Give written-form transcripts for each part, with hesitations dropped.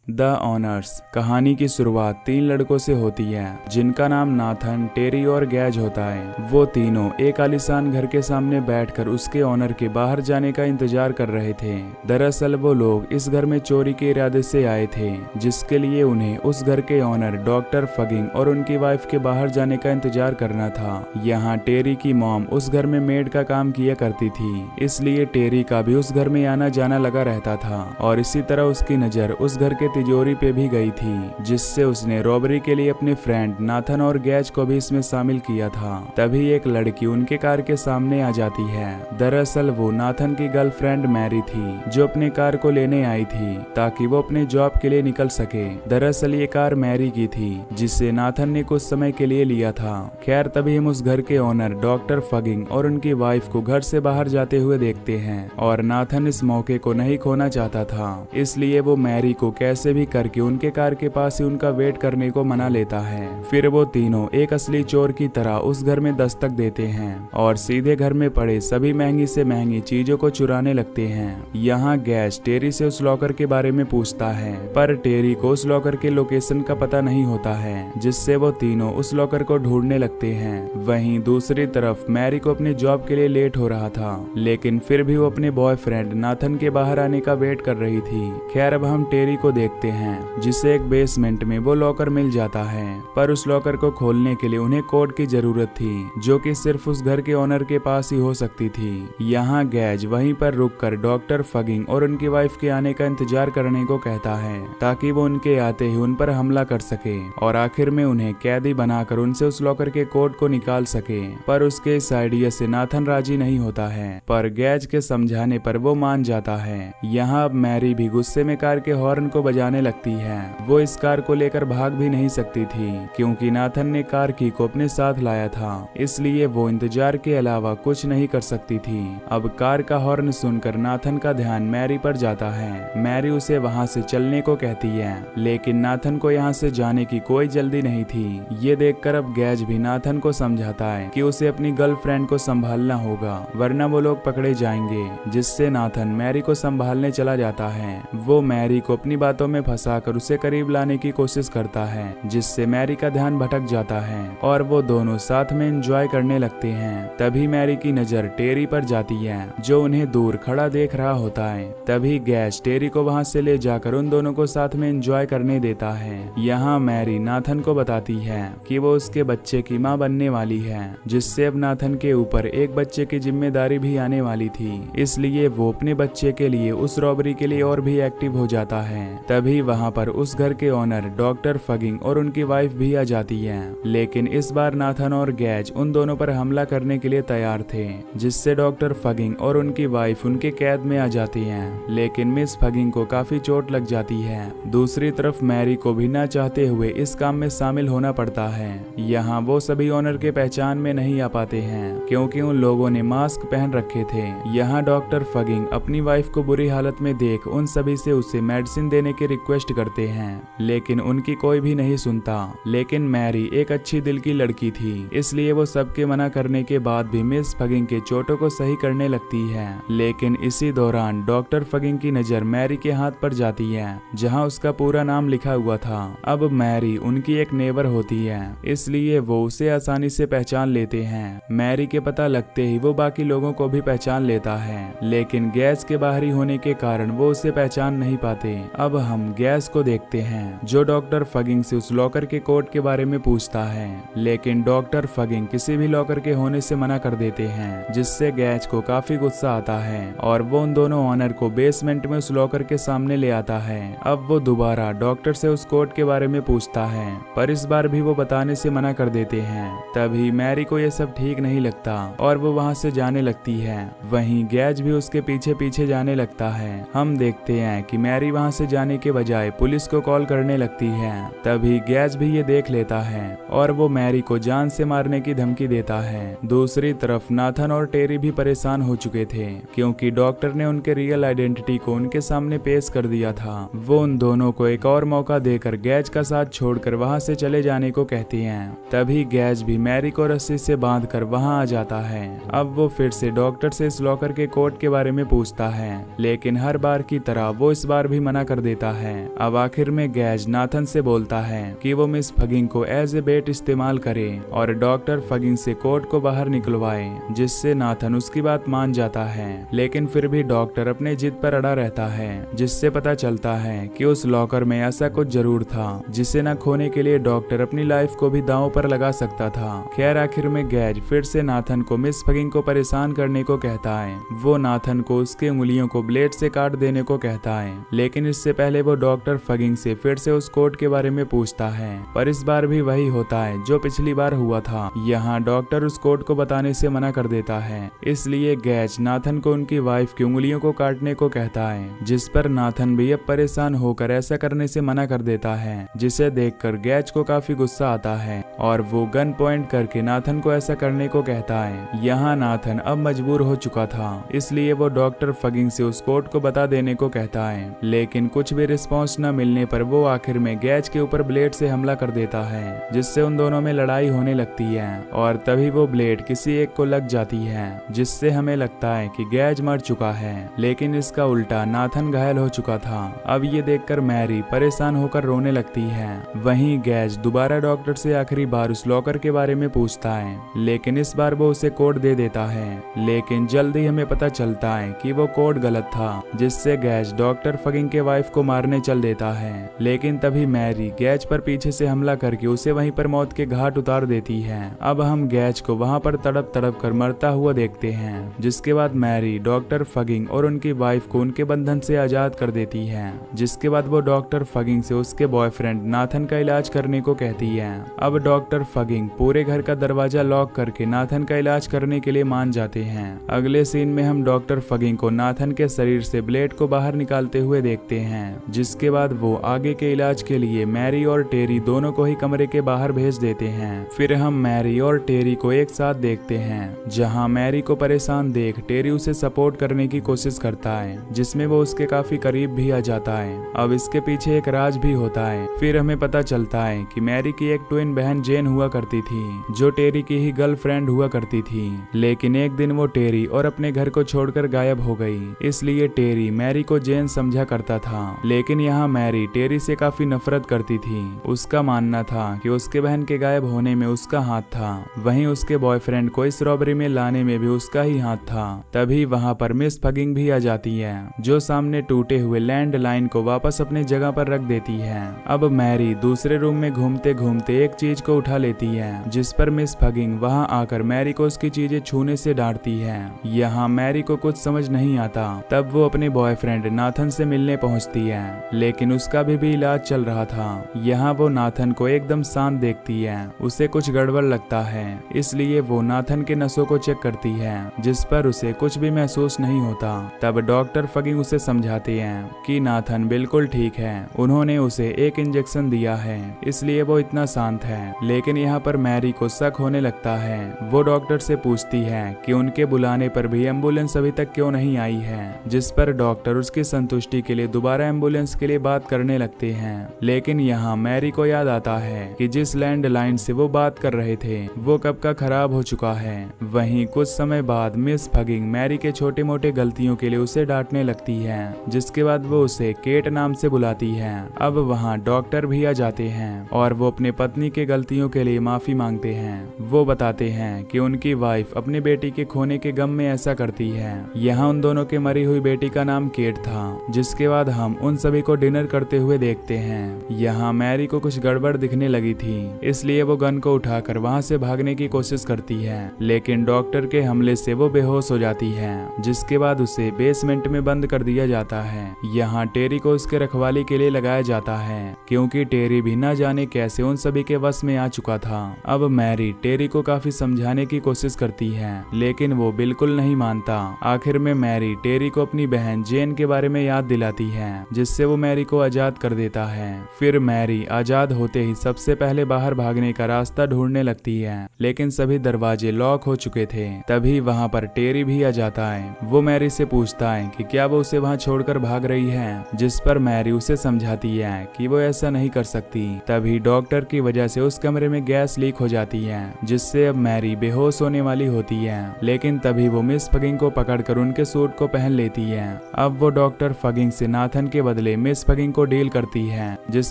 The honours कहानी की शुरुआत 3 लड़कों से होती है जिनका नाम नाथन, टेरी और गैज होता है। वो तीनों एक आलीशान घर के सामने बैठकर उसके ऑनर के बाहर जाने का इंतजार कर रहे थे। दरअसल वो लोग इस घर में चोरी के इरादे से आए थे, जिसके लिए उन्हें उस घर के ऑनर डॉक्टर फगिंग और उनकी वाइफ के बाहर जाने का इंतजार करना था। यहाँ टेरी की मॉम उस घर में मेड का काम किया करती थी, इसलिए टेरी का भी उस घर में आना जाना लगा रहता था। और इसी तरह उसकी नजर उस घर के तिजोरी पे भी गई थी, जिससे उसने रॉबरी के लिए अपने फ्रेंड नाथन और गैज को भी इसमें शामिल किया था। तभी एक लड़की उनके कार के सामने आ जाती है। दरअसल वो नाथन की गर्लफ्रेंड मैरी थी, जो अपने कार को लेने आई थी ताकि वो अपने जॉब के लिए निकल सके। दरअसल ये कार मैरी की थी, जिसे नाथन ने कुछ समय के लिए लिया था। खैर तभी हम उस घर के ओनर डॉक्टर फगिंग और उनकी वाइफ को घर से बाहर जाते हुए देखते हैं। और नाथन इस मौके को नहीं खोना चाहता था, इसलिए वो मैरी को कैसे भी करके उनके कार के पास ही उनका वेट करने को मना लेता है। फिर वो तीनों एक असली चोर की तरह उस घर में दस्तक देते हैं और सीधे घर में पड़े सभी महंगी से महंगी चीजों को चुराने लगते हैं। यहाँ गैज टेरी से उस लॉकर के बारे में पूछता है, पर टेरी को उस लॉकर के लोकेशन का पता नहीं होता है, जिससे वो तीनों उस लॉकर को ढूंढने लगते हैं। वहीं दूसरी तरफ मैरी को अपने जॉब के लिए लेट हो रहा था, लेकिन फिर भी वो अपने बॉयफ्रेंड नाथन के बाहर आने का वेट कर रही थी। खैर अब हम टेरी को देखते हैं, जिसे एक बेसमेंट में वो लॉकर मिल जाता है, पर उस लॉकर को खोलने के लिए उन्हें कोड की जरूरत थी, जो कि सिर्फ उस घर के ओनर के पास ही हो सकती थी। यहाँ गैज वहीं पर रुककर डॉक्टर फगिंग और उनकी वाइफ के आने का इंतजार करने को कहता है, ताकि वो उनके आते ही उन पर हमला कर सके और आखिर में उन्हें कैदी बनाकर उनसे उस लॉकर के कोड को निकाल सके। पर उसके इस आइडिया से नाथन राजी नहीं होता है, पर गैज के समझाने पर वो मान जाता है। यहाँ अब मैरी भी गुस्से में कार के हॉर्न को बजाने लगती है। वो इस कार को लेकर भाग भी नहीं सकती थी, क्योंकि नाथन ने कार की को अपने साथ लाया था, इसलिए वो इंतजार के अलावा कुछ नहीं कर सकती थी। अब कार का हॉर्न सुनकर नाथन का ध्यान मैरी पर जाता है। मैरी उसे वहाँ से चलने को कहती है, लेकिन नाथन को यहाँ से जाने की कोई जल्दी नहीं थी। ये देखकर अब गैज भी नाथन को समझाता है कि उसे अपनी गर्लफ्रेंड को संभालना होगा, वरना वो लोग पकड़े जाएंगे, जिससे नाथन मैरी को संभालने चला जाता है। वो मैरी को अपनी बातों में फंसाकर उसे करीब लाने की कोशिश करता है, जिससे मैरी का ध्यान भटक जाता है और वो दोनों साथ में एंजॉय करने लगते हैं। तभी मैरी की नजर टेरी पर जाती है, जो उन्हें दूर खड़ा देख रहा होता है। तभी गैज टेरी को वहाँ से ले जाकर उन दोनों को साथ में एंजॉय करने देता है। यहाँ मैरी नाथन को बताती है कि वो उसके बच्चे की माँ बनने वाली है, जिससे अब नाथन के ऊपर एक बच्चे की जिम्मेदारी भी आने वाली थी, इसलिए वो अपने बच्चे के लिए उस रॉबरी के लिए और भी एक्टिव हो जाता है। तभी वहाँ पर उस घर के ओनर डॉक्टर फगिंग और उनकी वाइफ भी आ जाती है, लेकिन इस बार नाथन और गैज उन दोनों पर हमला करने के लिए तैयार थे, जिससे डॉक्टर फगिंग और उनकी वाइफ उनके कैद में आ जाती हैं। लेकिन मिस फगिंग को काफी चोट लग जाती है। दूसरी तरफ मैरी को भी ना चाहते हुए इस काम में शामिल होना पड़ता है। यहाँ वो सभी ओनर के पहचान में नहीं आ पाते हैं, क्योंकि उन लोगों ने मास्क पहन रखे थे। यहाँ डॉक्टर फगिंग अपनी वाइफ को बुरी हालत में देख उन सभी से उसे मेडिसिन देने की रिक्वेस्ट करते हैं, लेकिन उनकी कोई भी नहीं सुनता। लेकिन मैरी एक अच्छी दिल की लड़की थी, इसलिए वो सबके मना करने के बाद भी मिस फगिंग के चोटों को सही करने लगती है। लेकिन इसी दौरान डॉक्टर फगिंग की नजर मैरी के हाथ पर जाती है, जहां उसका पूरा नाम लिखा हुआ था। अब मैरी उनकी एक नेबर होती है, इसलिए वो उसे आसानी से पहचान लेते हैं। मैरी के पता लगते ही वो बाकी लोगों को भी पहचान लेता है, लेकिन गैस के बाहरी होने के कारण वो उसे पहचान नहीं पाते। अब हम गैस को देखते हैं, जो डॉक्टर फगिंग से उस लॉकर के कोड के बारे में पूछता है, लेकिन डॉक्टर फगिंग किसी भी लॉकर के होने से मना कर देते हैं, जिससे गैज को काफी गुस्सा आता है और वो उन दोनों ऑनर को बेसमेंट में उस लॉकर के सामने ले आता है। अब वो दोबारा डॉक्टर से उस कोड के बारे में पूछता है, पर इस बार भी वो बताने से मना कर देते हैं। तभी मैरी को ये सब ठीक नहीं लगता और वो वहाँ से जाने लगती है। वहीं गैज भी उसके पीछे पीछे जाने लगता है। हम देखते हैं कि मैरी वहाँ से जाने के बजाय पुलिस को कॉल करने लगती है। तभी गैज भी ये देख लेता है और वो मैरी को जान से मारने की धमकी देता है। दूसरी तरफ नाथन और टेरी भी परेशान हो चुके थे, क्योंकि डॉक्टर ने उनके रियल आइडेंटिटी को उनके सामने पेश कर दिया था। वो उन दोनों को एक और मौका देकर गैज का साथ छोड़कर वहाँ से चले जाने को कहती हैं। तभी गैज भी मैरी को रस्सी से बांधकर वहाँ आ जाता है। अब वो फिर से डॉक्टर से इस लॉकर के कोड के बारे में पूछता है, लेकिन हर बार की तरह वो इस बार भी मना कर देता है। अब आखिर में गैज नाथन से बोलता है कि वो मिस फगिंग को एज ए बेट इस्तेमाल करे और डॉक्टर फगिंग से कोर्ट को बाहर निकलवाए, जिससे नाथन उसकी बात मान जाता है। लेकिन फिर भी डॉक्टर अपने जिद पर अड़ा रहता है, जिससे पता चलता है कि उस लॉकर में ऐसा कुछ जरूर था जिसे न खोने के लिए डॉक्टर अपनी लाइफ को भी दांव पर लगा सकता था। खैर आखिर में गैज फिर से नाथन को मिस फगिंग को परेशान करने को कहता है। वो नाथन को उसके उंगलियों को ब्लेड से काट देने को कहता है, लेकिन इससे पहले वो डॉक्टर फगिंग से फिर से उस कोट के बारे में पूछता है, पर इस बार भी वही होता है जो पिछली बार हुआ था। यहाँ डॉक्टर उस कोट को बताने से मना कर देता है, इसलिए गैज नाथन को उनकी वाइफ की उंगलियों को काटने को कहता है, जिस पर नाथन भी अब परेशान होकर ऐसा करने से मना कर देता है, जिसे देखकर गैज को काफी गुस्सा आता है और वो गन पॉइंट करके नाथन को ऐसा करने को कहता है। यहाँ नाथन अब मजबूर हो चुका था, इसलिए वो डॉक्टर फगिंग से उस कोट को बता देने को कहता है, लेकिन कुछ भी रिस्पॉन्स न मिलने पर वो आखिर में गैज के ऊपर ब्लेड से हमला कर देता है, जिससे उन दोनों में लड़ाई होने लगती है और तभी वो ब्लेड किसी एक को लग जाती है, जिससे हमें लगता है कि गैज मर चुका है, लेकिन इसका उल्टा नाथन घायल हो चुका था। अब ये देखकर मैरी परेशान होकर रोने लगती है। वहीं गैज दोबारा डॉक्टर से आखिरी बार उस लॉकर के बारे में पूछता है, लेकिन इस बार वो उसे कोड दे देता है, लेकिन जल्दी हमें पता चलता है कि वो कोड गलत था, जिससे गैज डॉक्टर फगिंग के वाइफ को मारने चल देता है। लेकिन तभी मैरी गैज पर पीछे से हमला करके उसे वहीं पर मौत के घाट उतार देती है। अब हम गैज को वहां पर तड़प तड़प कर मरता हुआ देखते हैं, जिसके बाद मैरी डॉक्टर फगिंग और उनकी वाइफ को उनके बंधन से आजाद कर देती है, जिसके बाद वो डॉक्टर फगिंग से उसके बॉयफ्रेंड नाथन का इलाज करने को कहती है। अब डॉक्टर फगिंग पूरे घर का दरवाजा लॉक करके नाथन का इलाज करने के लिए मान जाते हैं। अगले सीन में हम डॉक्टर फगिंग को नाथन के शरीर से ब्लेड को बाहर निकालते हुए देखते हैं, जिसके बाद वो आगे के इलाज के लिए मैरी और टेरी दोनों को ही कमरे के बाहर भेज देते हैं। फिर हम मैरी और टेरी को एक साथ देखते हैं, जहां मैरी को परेशान देख टेरी उसे सपोर्ट करने की कोशिश करता है, जिसमें वो उसके काफी करीब भी आ जाता है। अब इसके पीछे एक राज भी होता है। फिर हमें पता चलता है कि मैरी की एक ट्विन बहन जेन हुआ करती थी, जो टेरी की ही गर्लफ्रेंड हुआ करती थी, लेकिन एक दिन वो टेरी और अपने घर को छोड़कर गायब हो गई, इसलिए टेरी मैरी को जेन समझा करता था। लेकिन यहाँ मैरी टेरी से काफी नफरत करती थी। उसका मानना था कि उसके बहन के गायब होने में उसका हाथ था, वहीं उसके बॉयफ्रेंड को इस रॉबरी में लाने में भी उसका ही हाथ था। तभी वहाँ पर मिस फगिंग भी आ जाती है, जो सामने टूटे हुए लैंड लाइन को वापस अपनी जगह पर रख देती है। अब मैरी दूसरे रूम में घूमते घूमते एक चीज को उठा लेती है, जिस पर मिस फगिंग वहाँ आकर मैरी को उसकी चीजें छूने से डांटती है। यहाँ मैरी को कुछ समझ नहीं आता। तब वो अपने बॉयफ्रेंड नाथन से मिलने पहुँचती है, लेकिन उसका भी इलाज चल रहा था। यहाँ वो नाथन को एकदम शांत देखती है, उसे कुछ गड़बड़ लगता है, इसलिए वो नाथन के नसों को चेक करती है, जिस पर उसे कुछ भी महसूस नहीं होता। तब डॉक्टर फगिंग उसे समझाते हैं कि नाथन बिल्कुल ठीक है, उन्होंने उसे एक इंजेक्शन दिया है, इसलिए वो इतना शांत है। लेकिन यहाँ पर मैरी को शक होने लगता है। वो डॉक्टर से पूछती है कि उनके बुलाने पर भी एम्बुलेंस अभी तक क्यों नहीं आई है, जिस पर डॉक्टर उसकी संतुष्टि के लिए दोबारा एम्बुलेंस के लिए बात करने लगते हैं। लेकिन यहाँ मैरी को याद आता है कि जिस लैंडलाइन से वो बात कर रहे थे वो कब का खराब हो चुका है। वहीं कुछ समय बाद मिस फगिंग मैरी के छोटे मोटे गलतियों के लिए उसे डांटने लगती है, जिसके बाद वो उसे केट नाम से बुलाती है। अब वहाँ डॉक्टर भी आ जाते हैं और वो अपने पत्नी के गलतियों के लिए माफी मांगते हैं। वो बताते हैं कि उनकी वाइफ अपनी बेटी के खोने के गम में ऐसा करती है। यहाँ उन दोनों के मरी हुई बेटी का नाम केट था। जिसके बाद हम उन सभी को डिनर करते हुए देखते हैं। यहाँ मैरी को कुछ गड़बड़ दिखने लगी थी, इसलिए वो गन को उठाकर वहाँ से भागने की कोशिश करती है, लेकिन डॉक्टर के हमले से वो बेहोश हो जाती है, जिसके बाद उसे बेसमेंट में बंद कर दिया जाता है। यहाँ टेरी को उसके रखवाली के लिए लगाया जाता है, क्योंकि टेरी भी न जाने कैसे उन सभी के वश में आ चुका था। अब मैरी टेरी को काफी समझाने की कोशिश करती है, लेकिन वो बिल्कुल नहीं मानता। आखिर में मैरी टेरी को अपनी बहन जेन के बारे में याद दिलाती है, जिससे वो मैरी को आजाद कर देता है। फिर मैरी आजाद होते ही सबसे पहले बाहर भागने का रास्ता ढूंढने लगती है, लेकिन सभी दरवाजे लॉक हो चुके थे। तभी वहाँ पर टेरी भी आ जाता है। वो मैरी से पूछता है कि क्या वो उसे वहाँ छोड़कर भाग रही है, जिस पर मैरी उसे समझाती है कि वो ऐसा नहीं कर सकती। तभी डॉक्टर की वजह से उस कमरे में गैस लीक हो जाती है, जिससे अब मैरी बेहोश होने वाली होती है। लेकिन तभी वो मिस फगिंग को पकड़कर उनके सूट को पहन लेती है। अब वो डॉक्टर फगिंग से नाथन के बदले बदले मिस फगिंग को डील करती है, जिस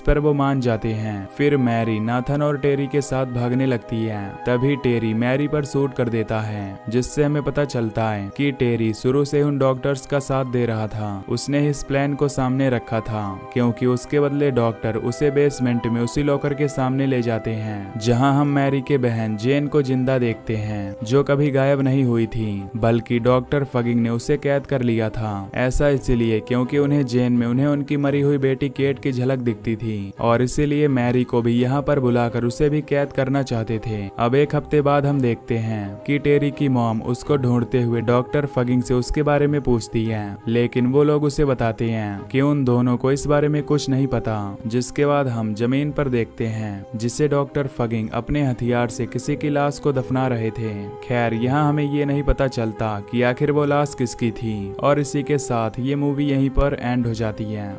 पर वो मान जाते हैं। फिर मैरी नाथन और टेरी के साथ भागने लगती है। तभी टेरी मैरी पर शूट कर देता है, जिससे हमें पता चलता है कि टेरी शुरू से उन डॉक्टर्स का साथ दे रहा था। उसने इस प्लान को सामने रखा था क्योंकि उसके बदले डॉक्टर उसे बेसमेंट में उसी लॉकर के सामने ले जाते हैं, जहां हम मैरी के बहन जेन को जिंदा देखते हैं, जो कभी गायब नहीं हुई थी, बल्कि डॉक्टर फगिंग ने उसे कैद कर लिया था। ऐसा इसलिए क्योंकि उन्हें जेन में उन्हें उनकी मरी हुई बेटी केट की झलक दिखती थी और इसीलिए मैरी को भी यहाँ पर बुलाकर उसे भी कैद करना चाहते थे। अब एक हफ्ते बाद हम देखते हैं कि टेरी की मॉम उसको ढूंढते हुए डॉक्टर फगिंग से उसके बारे में पूछती है, लेकिन वो लोग उसे बताते हैं कि उन दोनों को इस बारे में कुछ नहीं पता। जिसके बाद हम जमीन पर देखते हैं जिसे डॉक्टर फगिंग अपने हथियार से किसी की लाश को दफना रहे थे। खैर यहाँ हमें ये नहीं पता चलता कि आखिर वो लाश किसकी थी और इसी के साथ ये मूवी यहीं पर एंड हो जाती है।